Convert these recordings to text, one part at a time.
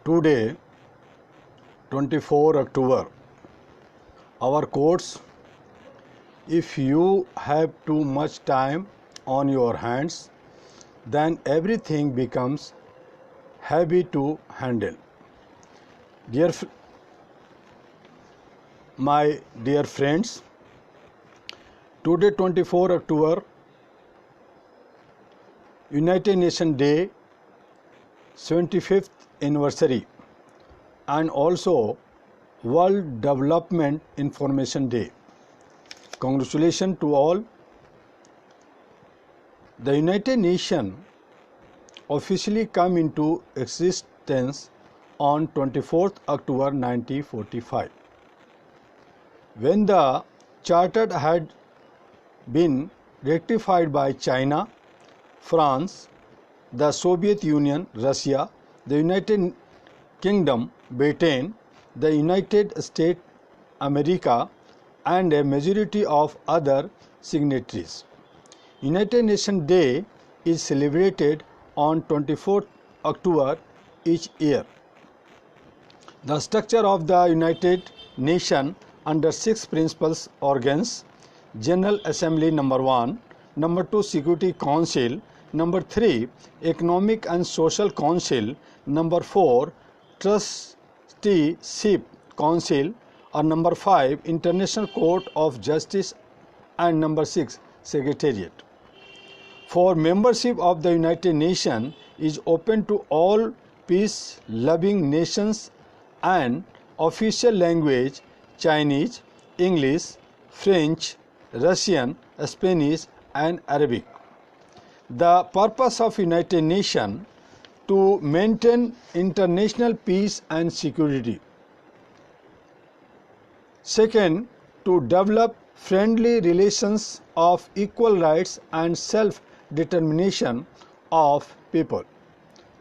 Today, 24 October, our quotes: if you have too much time on your hands, then everything becomes heavy to handle. My dear friends, today 24 October, United Nations Day, 75th anniversary, and also World Development Information Day. Congratulations to all. The United Nations officially came into existence on 24th October 1945. When the Charter had been ratified by China, France, the Soviet Union, Russia, the United Kingdom, Britain, the United States America, and a majority of other signatories. United Nations Day is celebrated on 24th October each year. The structure of the United Nations under 6 principal organs: General Assembly number 1, number 2 Security Council, number 3 Economic and Social Council, number 4 Trusteeship Council, or number 5 International Court of Justice, and number 6 Secretariat. For membership of the United Nations is open to all peace-loving nations, and official language Chinese, English, French, Russian, Spanish, and Arabic. The purpose of United Nations to maintain international peace and security. Second, to develop friendly relations of equal rights and self-determination of people.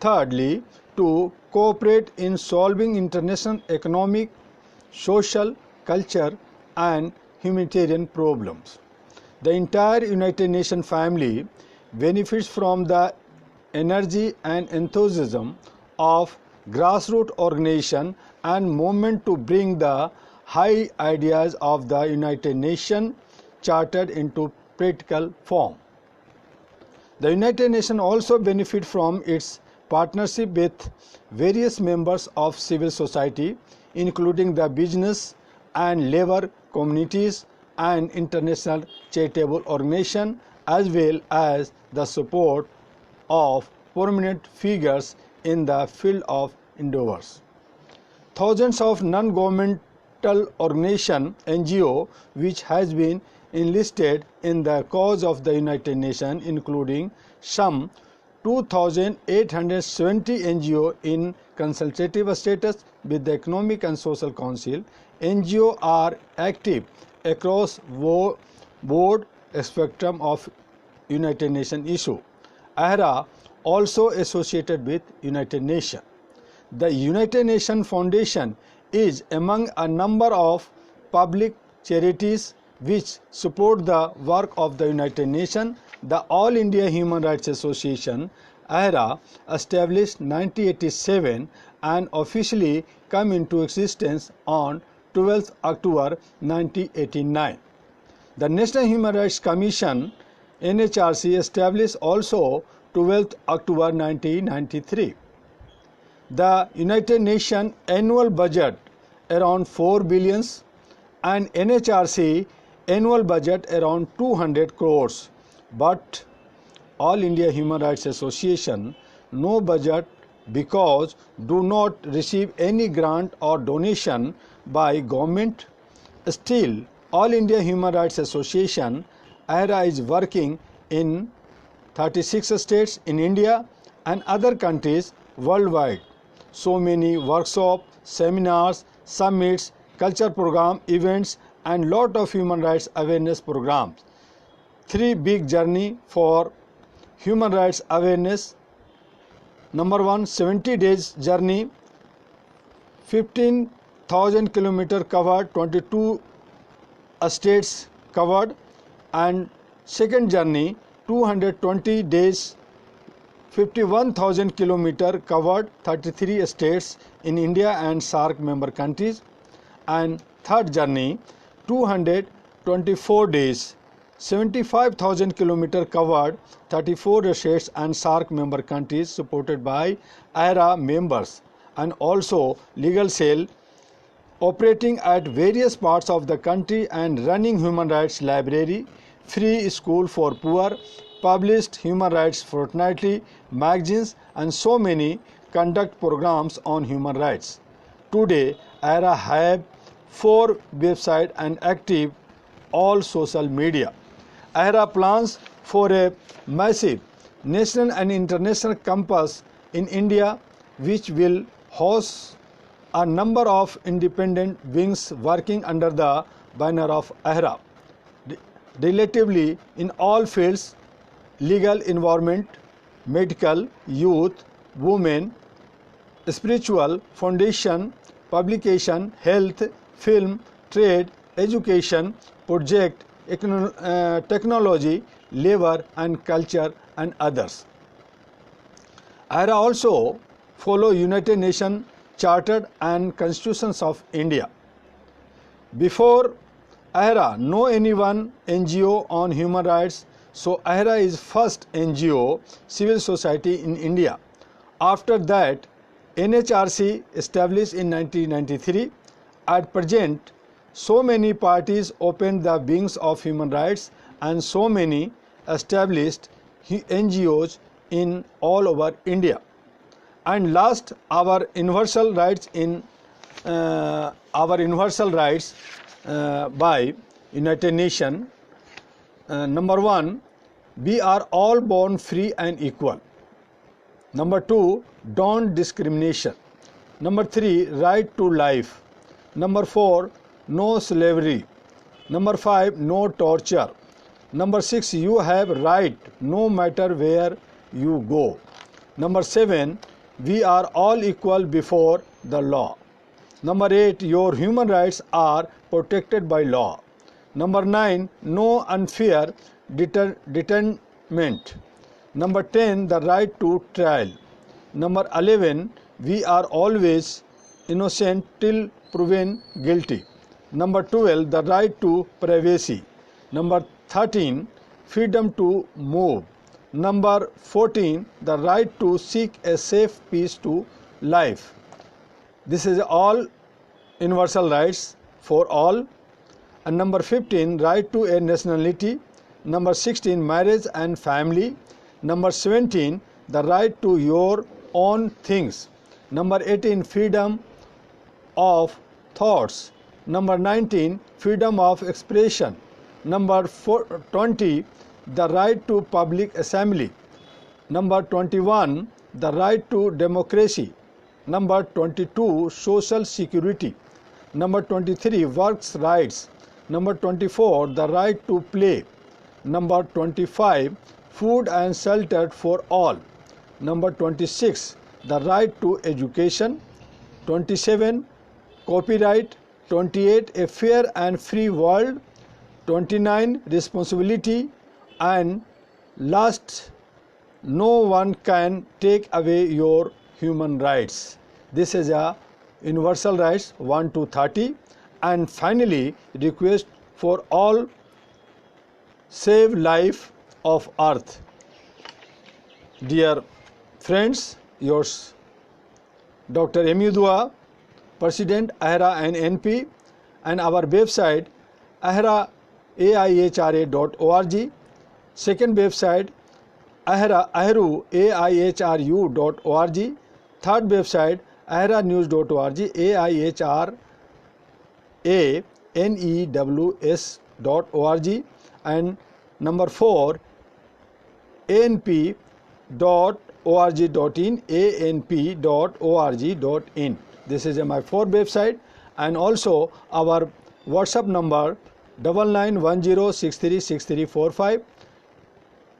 Thirdly, to cooperate in solving international economic, social, culture, and humanitarian problems. The entire United Nations family benefits from the energy and enthusiasm of grassroots organization and movement to bring the high ideas of the United Nations Charter into practical form. The United Nations also benefits from its partnership with various members of civil society, including the business and labor communities and international charitable organizations, as well as the support of prominent figures in the field of endeavors. Thousands of non-governmental organizations (NGO) which has been enlisted in the cause of the United Nations, including some 2,870 NGO in consultative status with the Economic and Social Council. NGO are active across broad spectrum of United Nations issue. AHRA also associated with United Nations. The United Nations Foundation is among a number of public charities which support the work of the United Nations. The All India Human Rights Association, AHRA, established 1987 and officially came into existence on 12th October 1989. The National Human Rights Commission, NHRC, established also 12th October 1993. The United Nations annual budget around 4 billion and NHRC annual budget around 200 crores. But All India Human Rights Association no budget because do not receive any grant or donation by government. Still, All India Human Rights Association, AHRA, is working in 36 states in India and other countries worldwide. So many workshops, seminars, summits, culture program, events, and lot of human rights awareness programs. 3 big journey for human rights awareness. Number 1, 70 days journey, 15,000 kilometers covered, 22 states covered, and second journey 220 days 51,000 km covered 33 states in India and SAARC member countries. And third journey 224 days, 75,000 km covered 34 states and SAARC member countries supported by AHRA members, and also legal cell operating at various parts of the country and running human rights library, free school for poor, published human rights fortnightly magazines, and so many conduct programs on human rights. Today, AHRA have 4 websites and active all social media. AHRA plans for a massive national and international campus in India, which will host a number of independent wings working under the banner of AHRA, relatively in all fields: legal, environment, medical, youth, women, spiritual, foundation, publication, health, film, trade, education, project, technology, labor and culture, and others. AHRA also follow United Nations Chartered and Constitutions of India. Before AHRA, no anyone NGO on human rights, so AHRA is first NGO civil society in India. After that, NHRC established in 1993. At present, so many parties opened the wings of human rights and so many established NGOs in all over India. And last, our universal rights by United Nations. Number 1, we are all born free and equal. Number 2, don't discrimination. Number 3, right to life. Number 4, no slavery. Number 5, no torture. Number 6, you have right no matter where you go. Number 7, we are all equal before the law. Number 8, your human rights are protected by law. Number 9, no unfair determinant. Number 10, the right to trial. Number 11, we are always innocent till proven guilty. Number 12, the right to privacy. Number 13, freedom to move. Number 14, the right to seek a safe peace to life. This is all universal rights for all. And number 15, right to a nationality. Number 16, marriage and family. Number 17, the right to your own things. Number 18, freedom of thoughts. Number 19, freedom of expression. Number 20, the right to public assembly. Number 21, the right to democracy. Number 22, social security. Number 23, works rights. Number 24, the right to play. Number 25, food and shelter for all. Number 26, the right to education. 27, copyright. 28, a fair and free world. 29, responsibility. And last, no one can take away your human rights. This is a universal rights 1 to 30. And finally, request for all, save life of earth. Dear friends, yours Dr. M.U. Dua, President AHRA and NP, and our website aihra.org. Second website ahru.org. Third website ahranews.org, ahranews.org. And number 4, anp.org.in, anp.org.in. This is my 4 website, and also our WhatsApp number 9910636345,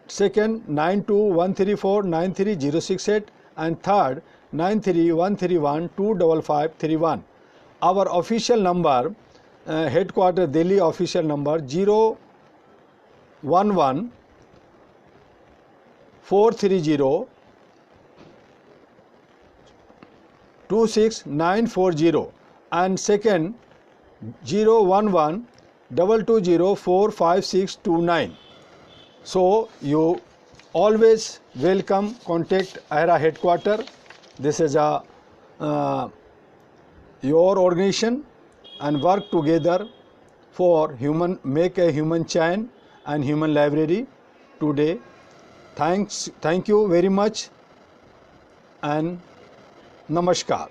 second 9213493068, and third 931312551. Our official number, headquarter Delhi official number 011 430 26940 and second 011 220 45629. So you always welcome contact AHERA headquarter. This is a your organization and work together for make a human chain and human library today. Thank you very much and namaskar.